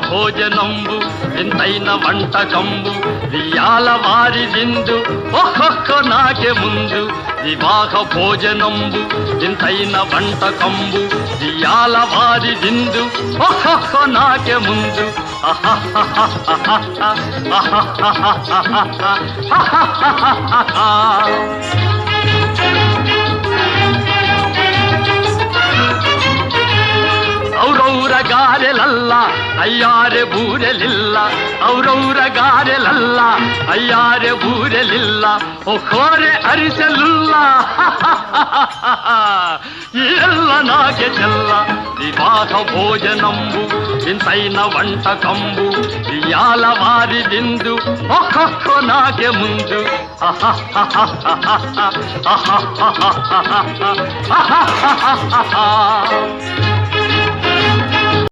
భోజనంబు వింతైన వంటకంబు వియాల వారి విందు ఒక్కొక్క నాకే ముందు వివాహ భోజనంబు వింతైన వంటకంబు వియాల వారి విందు ఒక్కొక్క నాకే ముందు ಔರೌರ ಗಾರೆಲಲ್ಲ ಅಯ್ಯಾರೆ ಬೂರೆಲಿಲ್ಲ ಔರೌರ ಗಾರೆಲಲ್ಲ ಅಯ್ಯಾರೆ ಬೂರೆಲಿಲ್ಲ ಒಕ್ಕೋರೆ ಅರಿಸಲಿಲ್ಲ ಎಲ್ಲ ನಾಗೆ ಚೆಲ್ಲ ವಿವಾಹ ಭೋಜನಂಬು ವಿಂತೈನ వంటకంబు ఇయాల వారి విందు ఒక్కొక్క నాకే ముందు